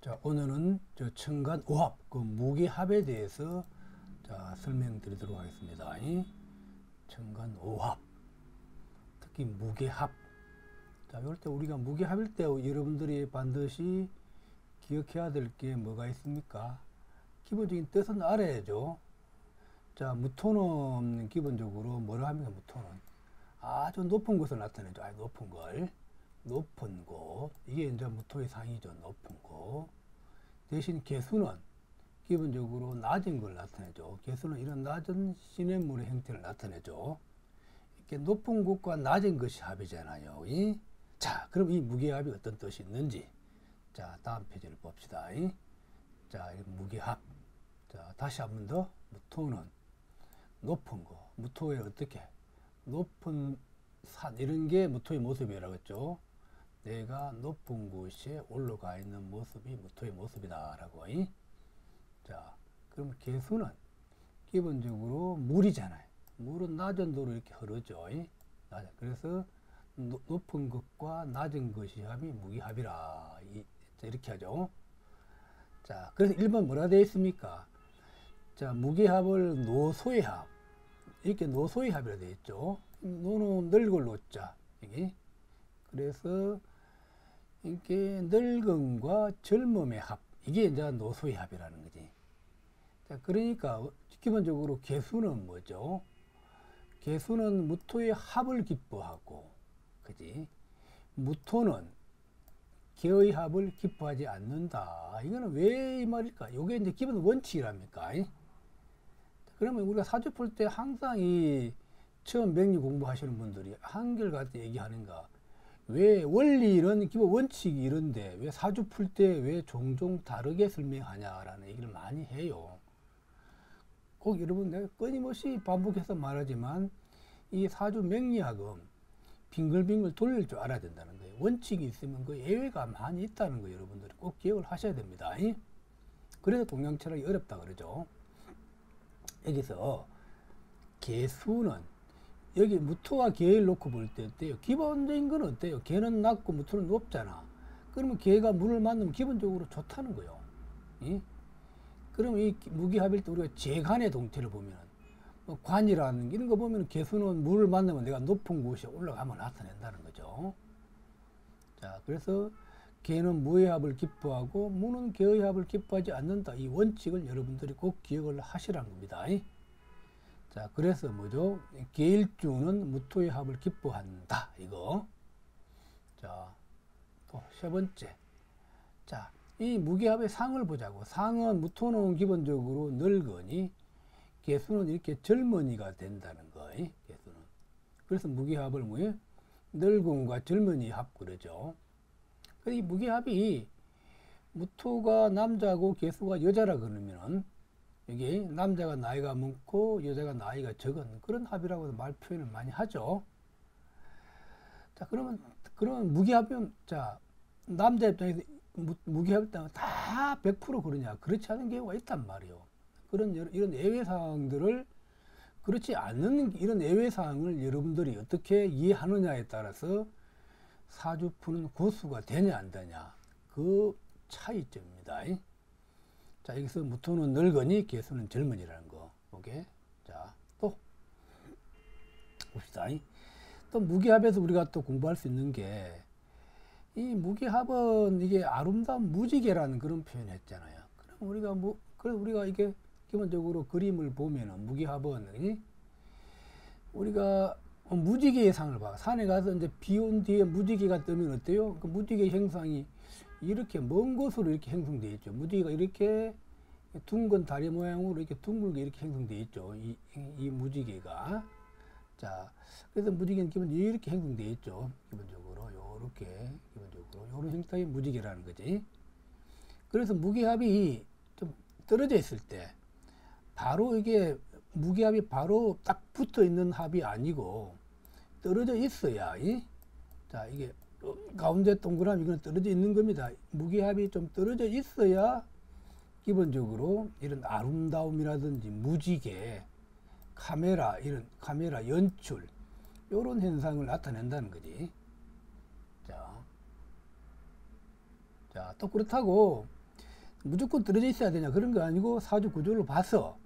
자, 오늘은 저 청간오합, 그 무게합에 대해서 자, 설명드리도록 하겠습니다. 청간오합, 특히 무게합. 자, 이럴 때 우리가 무게합일 때 여러분들이 반드시 기억해야 될 게 뭐가 있습니까? 기본적인 뜻은 알아야죠. 자, 무토는 기본적으로 뭐라 합니까? 무토는 아주 높은 곳을 나타내죠. 아주 높은 걸. 높은 곳. 이게 이제 무토의 상이죠. 높은 곳. 대신 개수는 기본적으로 낮은 걸 나타내죠. 개수는 이런 낮은 시냇물의 형태를 나타내죠. 이렇게 높은 곳과 낮은 것이 합이잖아요. 자, 그럼 이 무게합이 어떤 뜻이 있는지. 자, 다음 페이지를 봅시다. 자, 무게합. 자, 다시 한 번 더. 무토는 높은 곳. 무토에 어떻게? 높은 산. 이런 게 무토의 모습이라고 했죠. 내가 높은 곳에 올라가 있는 모습이 무토의 모습이다 라고. 자, 그럼 개수는 기본적으로 물이잖아요. 물은 낮은 도로 이렇게 흐르죠. 그래서 높은 것과 낮은 것이 합이 무게합이라 이렇게 하죠. 자, 그래서 1번 뭐라 되어 있습니까? 자, 무게합을 노소의 합, 이렇게 노소의 합이라 되어 있죠. 노는 늙을 노자. 그래서 이렇게 늙음과 젊음의 합, 이게 이제 노소의 합이라는 거지. 자, 그러니까 기본적으로 개수는 뭐죠? 개수는 무토의 합을 기뻐하고, 그지? 무토는 개의 합을 기뻐하지 않는다. 이거는 왜 이 말일까? 이게 이제 기본 원칙이랍니까? 그러면 우리가 사주 풀 때 항상 이 처음 명리 공부하시는 분들이 한결같이 얘기하는가? 왜 원리는 기본 원칙이 이런데 왜 사주 풀 때 왜 종종 다르게 설명하냐라는 얘기를 많이 해요. 꼭 여러분 내가 끊임없이 반복해서 말하지만 이 사주 명리학은 빙글빙글 돌릴 줄 알아야 된다는 거예요. 원칙이 있으면 그 예외가 많이 있다는 거 여러분들이 꼭 기억을 하셔야 됩니다. 그래서 동양철학이 어렵다 그러죠. 여기서 개수는 여기 무토와 개를 놓고 볼 때 어때요? 기본적인 건 어때요? 개는 낮고 무토는 높잖아. 그러면 개가 물을 만나면 기본적으로 좋다는 거예요. 그러면 이 무게합일 때 우리가 재간의 동태를 보면 뭐 관이라는 이런 거 보면 개수는 물을 만나면 내가 높은 곳에 올라가면 나타낸다는 거죠. 자, 그래서 개는 무의 합을 기뻐하고 무는 개의 합을 기뻐하지 않는다. 이 원칙을 여러분들이 꼭 기억을 하시라는 겁니다. 자, 그래서 뭐죠? 계일주는 무토의 합을 기뻐한다. 이거. 자, 또 세 번째. 자, 이 무게합의 상을 보자고. 상은 무토는 기본적으로 늙으니 개수는 이렇게 젊은이가 된다는 거. 개수는. 그래서 무게합을 뭐예요? 늙음과 젊은이 합 그러죠. 이 무게합이 무토가 남자고 개수가 여자라 그러면은 이게 남자가 나이가 많고 여자가 나이가 적은 그런 합이라고 말 표현을 많이 하죠. 자, 그러면 무게합이면 자, 남자 입장에서 무게합 때문에 다 100% 그러냐? 그렇지 않은 경우가 있단 말이에요. 이런 예외 사항들을 그렇지 않는 이런 예외 사항을 여러분들이 어떻게 이해하느냐에 따라서 사주 푸는 고수가 되냐 안 되냐 그 차이점입니다. 자, 여기서 무토는 늙으니 개수는 젊은이라는 거. 오케이. 자, 또 봅시다. 또 무게합에서 우리가 또 공부할 수 있는 게 이 무게합은 이게 아름다운 무지개라는 그런 표현을 했잖아요. 그럼 우리가 이게 기본적으로 그림을 보면은 무게합은 우리가 무지개의 상을 봐. 산에 가서 이제 비 온 뒤에 무지개가 뜨면 어때요? 그 무지개 형상이 이렇게 먼 곳으로 이렇게 형성되어 있죠. 무지개가 이렇게 둥근 다리 모양으로 이렇게 둥글게 이렇게 형성되어 있죠. 이 무지개가. 자, 그래서 무지개는 기본적으로 이렇게 형성되어 있죠. 기본적으로 요렇게 기본적으로 요런 형태의 무지개라는 거지. 그래서 무게합이 좀 떨어져 있을 때 바로 이게 무게합이 바로 딱 붙어 있는 합이 아니고 떨어져 있어야 자, 이게 가운데 동그라미 이건 떨어져 있는 겁니다. 무게합이 좀 떨어져 있어야 기본적으로 이런 아름다움이라든지 무지개, 이런 카메라 연출 이런 현상을 나타낸다는 거지. 자, 또 그렇다고 무조건 떨어져 있어야 되냐 그런 거 아니고 사주 구조를 봐서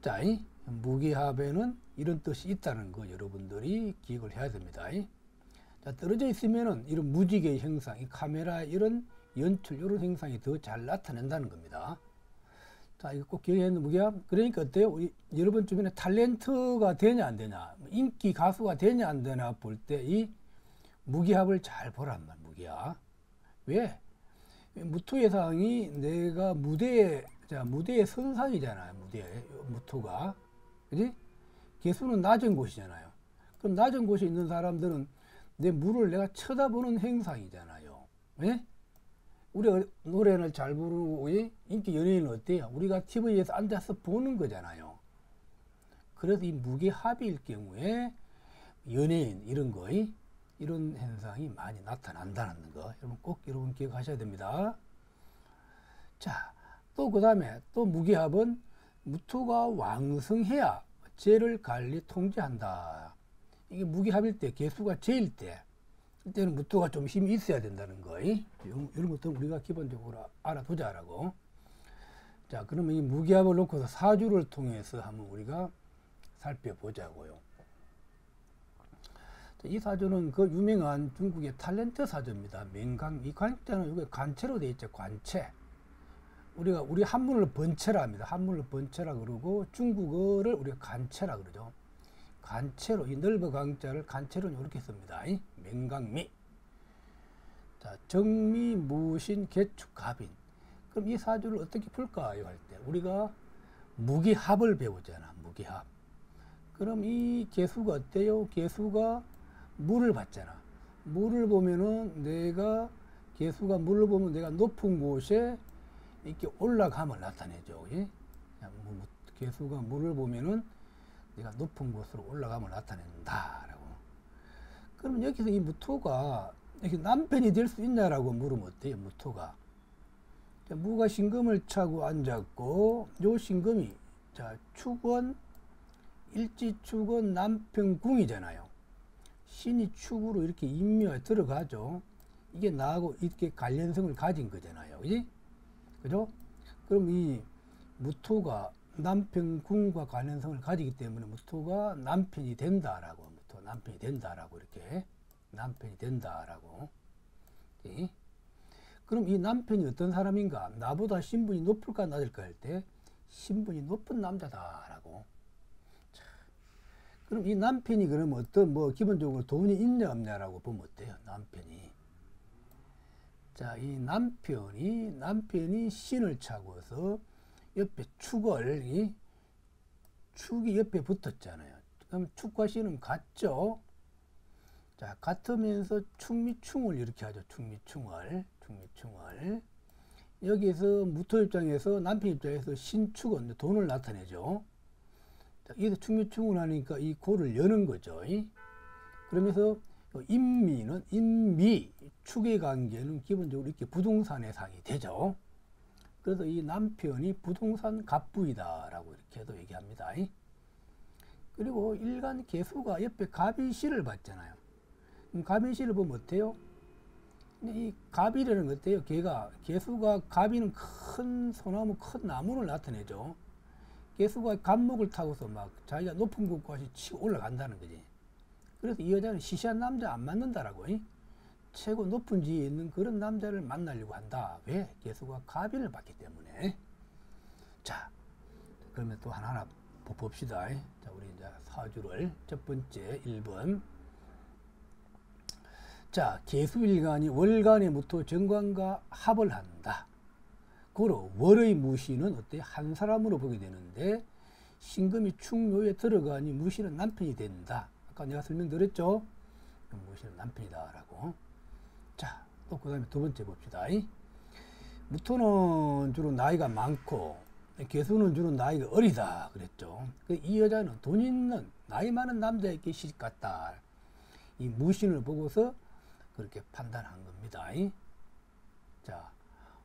자, 무기합에는 이런 뜻이 있다는 거 여러분들이 기억을 해야 됩니다. 자, 떨어져 있으면은 이런 무지개 형상, 이 카메라 이런 연출 이런 형상이 더 잘 나타낸다는 겁니다. 자, 이거 꼭 기억해야 되는 무기합. 그러니까 어때요? 우리 여러분 주변에 탤런트가 되냐 안 되냐, 인기 가수가 되냐 안 되냐 볼 때 이 무기합을 잘 보란 말. 무기합. 왜? 무토예상이 내가 무대에 선 상이잖아요. 무대에 무토가, 그지? 개수는 낮은 곳이잖아요. 그럼 낮은 곳에 있는 사람들은 내 물을 내가 쳐다보는 행상이잖아요. 예? 우리 노래를 잘 부르고 인기 연예인은 어때요? 우리가 TV에서 앉아서 보는 거잖아요. 그래서 이 무게합일 경우에 연예인 이런 거 이런 현상이 많이 나타난다는 거 여러분 꼭 여러분 기억하셔야 됩니다. 자, 또 그 다음에 또 무기합은 무토가 왕성해야 재를 관리 통제한다. 이게 무기합일 때 개수가 재일 때 이때는 무토가 좀 힘이 있어야 된다는 거 이런 것도 우리가 기본적으로 알아두자라고. 자, 그러면 이 무기합을 놓고서 사주를 통해서 한번 우리가 살펴보자고요. 이 사주는 그 유명한 중국의 탤런트 사주입니다. 맹강. 이 관자는 이게 관체로 되어 있죠. 관체. 우리 한문을 번체라 합니다. 한문을 번체라 그러고 중국어를 우리가 관체라 그러죠. 관체로 이 넓어 강자를 관체로 이렇게 씁니다. 맹강미. 자, 정미, 무신, 개축, 갑인. 그럼 이 사주를 어떻게 풀까요? 할 때 우리가 무기합을 배우잖아. 무기합. 그럼 이 개수가 어때요? 개수가 물을 받잖아. 물을 보면은 개수가 물을 보면 내가 높은 곳에 이렇게 올라감을 나타내죠. 예? 개수가 물을 보면은 내가 높은 곳으로 올라감을 나타낸다라고. 그러면 여기서 이 무토가 이렇게 남편이 될 수 있냐라고 물으면 어때요? 무토가. 자, 무가 신금을 차고 앉았고, 요 신금이, 자, 축원, 일지축원 남편궁이잖아요. 신이 축으로 이렇게 인묘에 들어가죠. 이게 나하고 이렇게 관련성을 가진 거잖아요. 그지? 그죠? 그럼 이 무토가 남편궁과 관련성을 가지기 때문에 무토가 남편이 된다라고, 무토 남편이 된다라고 이렇게 남편이 된다라고. 예? 그럼 이 남편이 어떤 사람인가? 나보다 신분이 높을까 낮을까 할 때 신분이 높은 남자다라고. 자, 그럼 이 남편이 그러면 어떤 기본적으로 돈이 있냐 없냐라고 보면 어때요? 남편이. 자, 이 남편이 신을 차고서 옆에 축이 옆에 붙었잖아요. 그럼 축과 신은 같죠? 자, 같으면서 축미충을 이렇게 하죠. 축미충을. 여기에서 무토 입장에서, 남편 입장에서 신축은 돈을 나타내죠. 자, 여기서 축미충을 하니까 이 고를 여는 거죠. 그러면서 인미, 축의 관계는 기본적으로 이렇게 부동산의 상이 되죠. 그래서 이 남편이 부동산 갑부이다라고 이렇게도 얘기합니다. 그리고 일간 개수가 옆에 갑인씨를 봤잖아요. 갑인씨를 보면 어때요? 이 갑이라는 거 어때요? 개수가 갑이는 큰 소나무, 큰 나무를 나타내죠. 개수가 갑목을 타고서 막 자기가 높은 곳까지 치고 올라간다는 거지. 그래서 이 여자는 시시한 남자 안 만난다라고. 최고 높은 지에 있는 그런 남자를 만나려고 한다. 왜? 개수가 갑인을 봤기 때문에. 자, 그러면 또 하나하나 봅시다. 자, 우리 이제 사주를 첫 번째 1번. 자, 개수일간이 월간의 무토 정관과 합을 한다. 고로 월의 무신은 어때? 한 사람으로 보게 되는데 신금이 축묘에 들어가니 무신은 남편이 된다. 아까 내가 설명드렸죠? 무신은 남편이다라고. 자, 또 그 다음에 두 번째 봅시다. 무토는 주로 나이가 많고 개수는 주로 나이가 어리다 그랬죠. 이 여자는 돈 있는 나이 많은 남자에게 시집 갔다. 이 무신을 보고서 그렇게 판단한 겁니다. 자,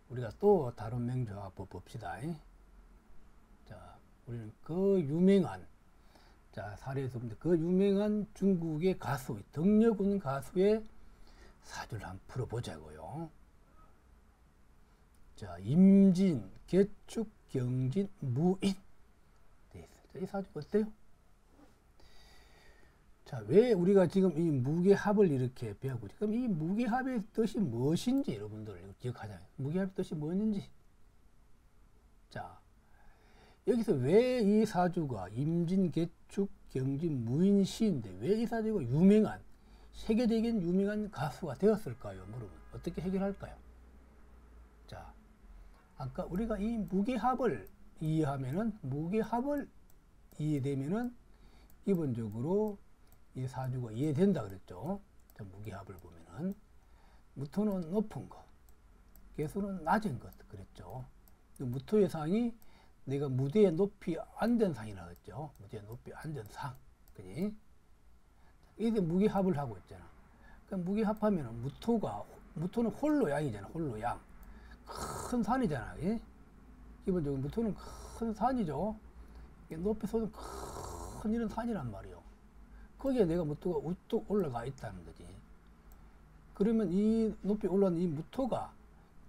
우리가 또 다른 명조합 봅시다. 자, 우리는 그 유명한, 자, 사례에서 보면 그 유명한 중국의 가수, 덕려군 가수의 사주를 한번 풀어보자고요. 자, 임진, 개축, 경진, 무인 돼 있어요. 이 사주가 어때요? 자, 왜 우리가 지금 이 무게합을 이렇게 배우고, 그럼 이 무게합의 뜻이 무엇인지 여러분들 기억하잖아요. 무게합의 뜻이 뭐였는지. 자, 여기서 왜 이 사주가 임진, 개축, 경진, 무인시인데 왜 이 사주가 유명한, 세계적인 유명한 가수가 되었을까요? 물으면 어떻게 해결할까요? 자, 아까 우리가 이 무게합을 이해되면은 기본적으로 이 사주가 이해된다 그랬죠. 자, 무게합을 보면은 무토는 높은 것, 개수는 낮은 것 그랬죠. 무토의 상이 내가 무대에 높이 앉은 상이라고 했죠. 무대에 높이 앉은 상, 그지? 이게 무게합을 하고 있잖아. 그러니까 무게합하면은 무토는 홀로 양이잖아. 홀로 양. 큰 산이잖아. 예? 기본적으로 무토는 큰 산이죠. 높이 솟은 큰 이런 산이란 말이요. 거기에 내가 무토가 우뚝 올라가 있다는 거지. 그러면 이 높이 올라온 이 무토가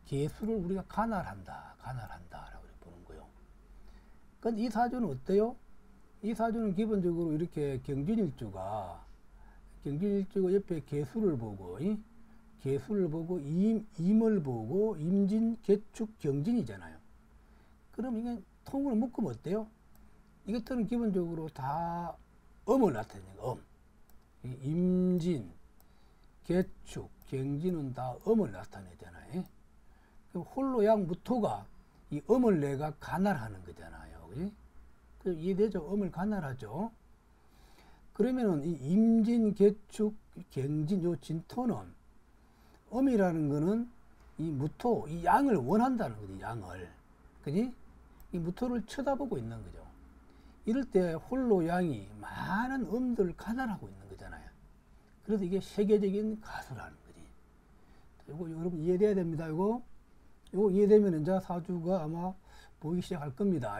개수를 우리가 가날한다라고 보는 거예요. 그런데 이 사주는 어때요? 이 사주는 기본적으로 이렇게 경진일주가 옆에 개수를 보고, 임을 보고 임진, 개축, 경진이잖아요. 그럼 이게 통으로 묶으면 어때요? 이것들은 기본적으로 다 음을 나타내는 거예요. 임진, 개축, 경진은 다 음을 나타내잖아요. 그럼 홀로 양 무토가 이 음을 내가 가날하는 거잖아요. 그 이해되죠? 음을 가날하죠. 그러면은 이 임진, 개축, 경진, 요 진토는 음이라는 거는 이 무토, 이 양을 원한다는 거지, 양을. 그지? 이 무토를 쳐다보고 있는 거죠. 이럴 때 홀로 양이 많은 음들을 가날하고 있는 거잖아요. 그래서 이게 세계적인 가수라는 거지. 이거 여러분 이해돼야 됩니다. 이거 이해되면 이제 사주가 아마 보이기 시작할 겁니다.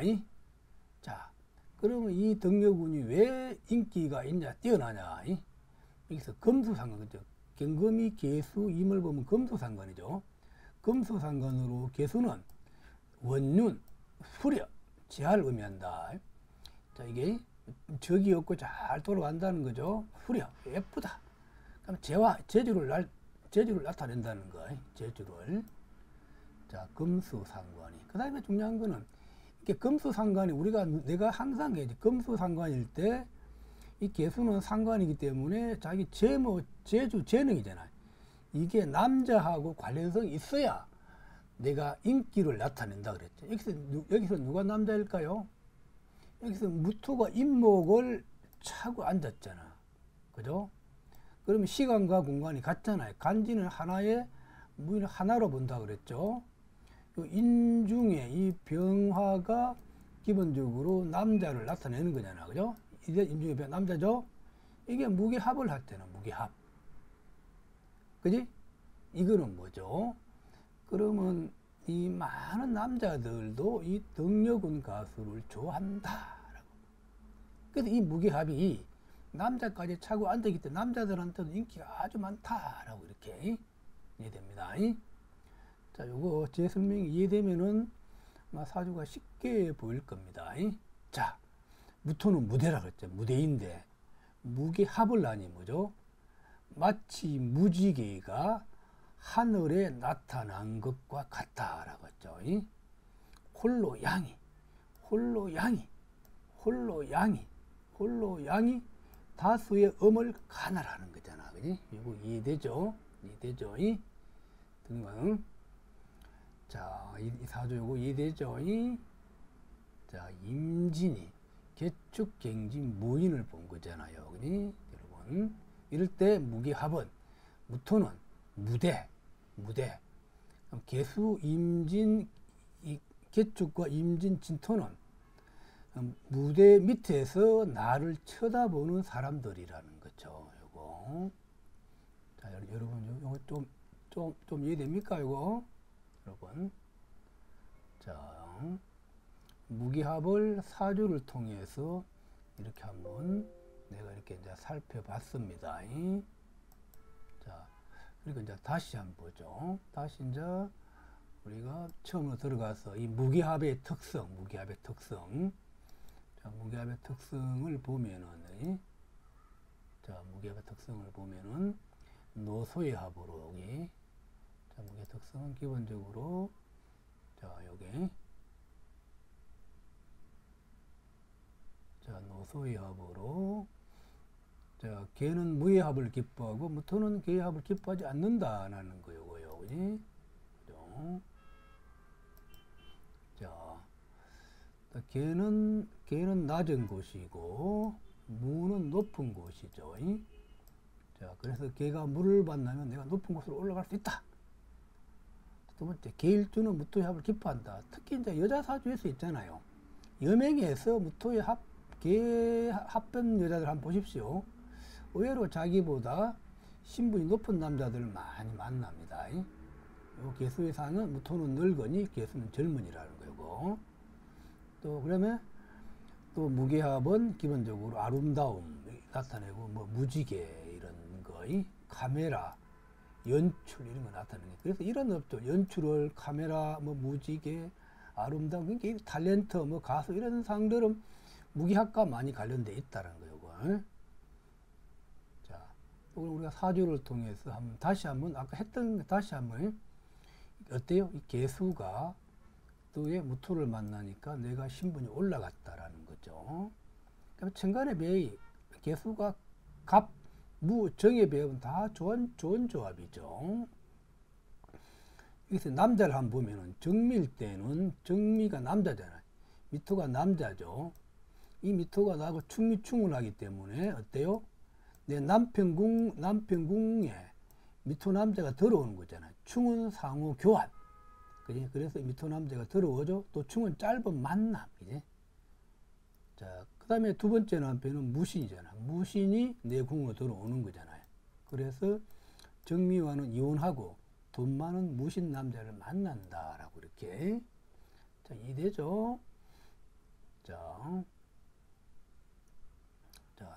자, 그러면 이 덕려군이 왜 인기가 있냐, 뛰어나냐? 여기서 금수상관이죠. 경금이 개수, 임을 보면 금수상관이죠. 금수상관으로 개수는 원륜, 수려, 지하를 의미한다. 자, 이게 적이 없고 잘 돌아간다는 거죠. 수려, 예쁘다. 그럼 재주를 나타낸다는 거예요. 재주를. 자, 금수상관이. 그 다음에 중요한 거는 이게 금수상관이 내가 항상 금수상관일 때 이 개수는 상관이기 때문에 자기 재주, 재능이잖아요. 이게 남자하고 관련성이 있어야 내가 인기를 나타낸다 그랬죠. 여기서 누가 남자일까요? 여기서 무토가 임목을 차고 앉았잖아. 그죠? 그러면 시간과 공간이 같잖아요. 간지는 하나에, 무인은 하나로 본다 그랬죠. 인중에 이 병화가 기본적으로 남자를 나타내는 거잖아. 그죠? 이제 인중의 병 남자죠? 이게 무게합을 할 때는 무게합. 그지? 이거는 뭐죠? 그러면 이 많은 남자들도 이 덕려군 가수를 좋아한다라고. 그래서 이 무게합이 남자까지 차고 앉아있기 때문에 남자들한테도 인기가 아주 많다라고 이렇게 이해됩니다. 자, 요거 제 설명이 이해되면은 사주가 쉽게 보일 겁니다. 자, 무토는 무대라 그랬죠. 무대인데 무게합을 하니 뭐죠? 마치 무지개가 하늘에 나타난 것과 같다라고 했죠. 홀로 양이 다수의 음을 가날하는 거잖아. 그지? 이거 이해되죠? 등등. 자, 이 사주 요거 이해되죠? 자, 임진이 개축, 경진, 무인을 본 거잖아요. 그지? 여러분. 이럴 때 무게합은 무토는 무대. 개수, 임진, 개축과 임진, 진토는 무대 밑에서 나를 쳐다보는 사람들이라는 거죠. 요거. 자, 여러분, 요거 좀 이해됩니까? 요거? 여러분. 자, 무게합을 사주를 통해서 이렇게 한번 내가 이렇게 이제 살펴봤습니다. 자, 그리고 이제 다시 한번 보죠. 다시 이제 우리가 처음으로 들어가서 이 무기합의 특성, 자, 무기합의 특성을 보면은, 자, 무기합의 특성을 보면은 노소의 합으로 여기, 자, 무기의 특성은 기본적으로, 자, 여기, 자, 노소의 합으로, 자, 개는 무의 합을 기뻐하고 무토는 개의 합을 기뻐하지 않는다라는 거요고요, 그지? 그죠? 자, 개는 낮은 곳이고 무는 높은 곳이죠. 자, 그래서 개가 물을 만나면 내가 높은 곳으로 올라갈 수 있다. 두 번째, 개일주는 무토의 합을 기뻐한다. 특히 이제 여자 사주에서 있잖아요. 여맹에서 무토의 개 합된 여자들 한번 보십시오. 의외로 자기보다 신분이 높은 남자들을 많이 만납니다. 요 개수의 상은 무토는 늙으니 개수는 젊은이라는 거고, 또 그러면 또 무게합은 기본적으로 아름다움 나타내고 뭐 무지개 이런 거, 카메라, 연출 이런 거 나타내는 거. 그래서 이런 업종 연출을 카메라, 뭐 무지개, 아름다움, 그러니까 탤런트, 뭐 가수 이런 상들은 무기합과 많이 관련돼 있다는 거고. 자, 우리가 사주를 통해서 다시 한번 아까 했던 다시 한번 어때요? 이 개수가 또의 무토를 만나니까 내가 신분이 올라갔다라는 거죠. 그러니까 천간의 배의 개수가 갑, 무, 정의 배합은 다 좋은 조합이죠. 여기서 남자를 한번 보면은 정미일 때는 정미가 남자잖아요. 미토가 남자죠. 이 미토가 나하고 충미충을 하기 때문에 어때요? 내 남편궁에 미토 남자가 들어오는 거잖아요. 충은 상호 교환. 그지? 그래서 미토 남자가 들어오죠. 또 충은 짧은 만남. 그지? 자, 그 다음에 두 번째 남편은 무신이잖아. 무신이 내 궁으로 들어오는 거잖아요. 그래서 정미와는 이혼하고 돈 많은 무신 남자를 만난다라고 이렇게. 자, 이해되죠? 자,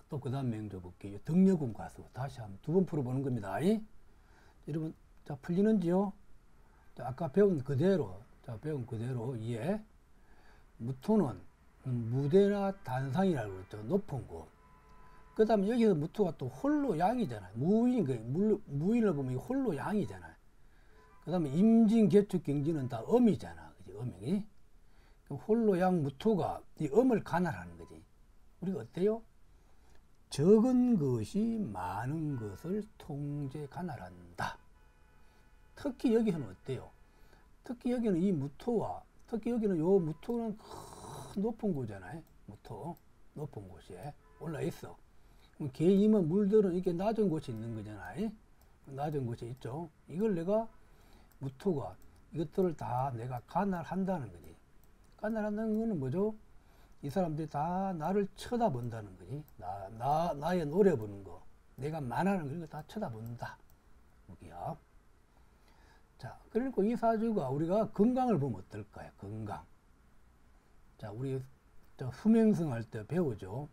또 그 다음 맹조 볼게요. 덕려궁 가수. 다시 한번 두 번 풀어보는 겁니다. 여러분, 자, 풀리는지요? 자, 아까 배운 그대로, 이해. 무토는 무대나 단상이라고 그랬죠. 높은 곳. 그 다음에 여기서 무토가 또 홀로 양이잖아요. 무인을 보면 홀로 양이잖아요. 그 다음에 임진, 개축, 경진은 다 음이잖아. 그지? 음이. 홀로 양 무토가 이 음을 관할하는 거지. 우리가 어때요? 적은 것이 많은 것을 통제 관할한다. 특히 여기는 어때요? 특히 여기는 이 무토와, 특히 여기는 요 무토는 큰 높은 곳이잖아요. 무토, 높은 곳에 올라 있어. 개임은 물들은 이렇게 낮은 곳이 있는 거잖아요. 낮은 곳에 있죠. 이걸 내가 무토가 이것들을 다 내가 관할한다는 거지. 관할한다는 거는 뭐죠? 이 사람들이 다 나를 쳐다본다는 거지. 나의 노래 부르는 거, 내가 말하는 거, 이런 거 다 쳐다본다. 무기야. 자, 그러니까 이 사주가 우리가 건강을 보면 어떨까요? 건강. 자, 우리 수명성 할 때 배우죠.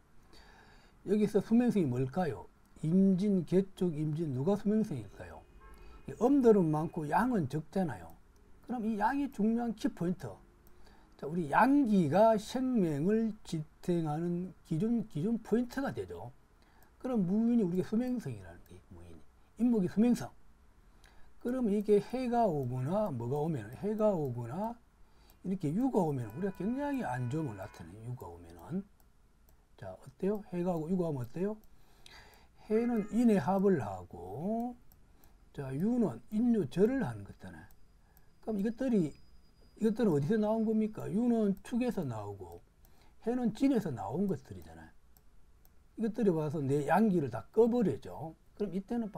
여기서 수명성이 뭘까요? 임진, 개축, 임진, 누가 수명성일까요? 음들은 많고 양은 적잖아요. 그럼 이 양이 중요한 키포인트. 자, 우리 양기가 생명을 지탱하는 기준 포인트가 되죠. 그럼 무인이 우리가 수명성이라는 게 무인이. 인목이 수명성. 그럼 이게 해가 오거나 뭐가 오면, 해가 오거나 이렇게 유가 오면 우리가 굉장히 안 좋음을 나타내요. 유가 오면은. 자, 어때요? 해가 오고 유가 오면 어때요? 해는 인의 합을 하고, 자, 유는 인유절을 하는 거잖아요. 그럼 이것들은 어디서 나온 겁니까? 유는 축에서 나오고 해는 진에서 나온 것들이잖아요. 이것들이 와서 내 양기를 다 꺼버리죠. 그럼 이때는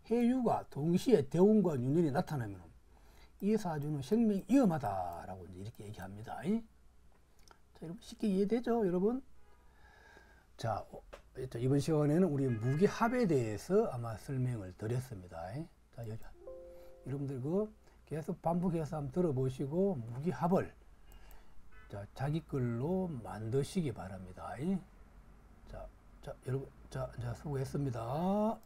해유가 동시에 대운과 윤년이 나타나면 이 사주는 생명이 위험하다라고 이렇게 얘기합니다. 자, 여러분 쉽게 이해되죠, 여러분? 자, 이번 시간에는 우리 무기합에 대해서 아마 설명을 드렸습니다. 자, 여러분들 계속 반복해서 한번 들어보시고 무기합을 자기 걸로 만드시기 바랍니다. 자, 여러분, 수고했습니다.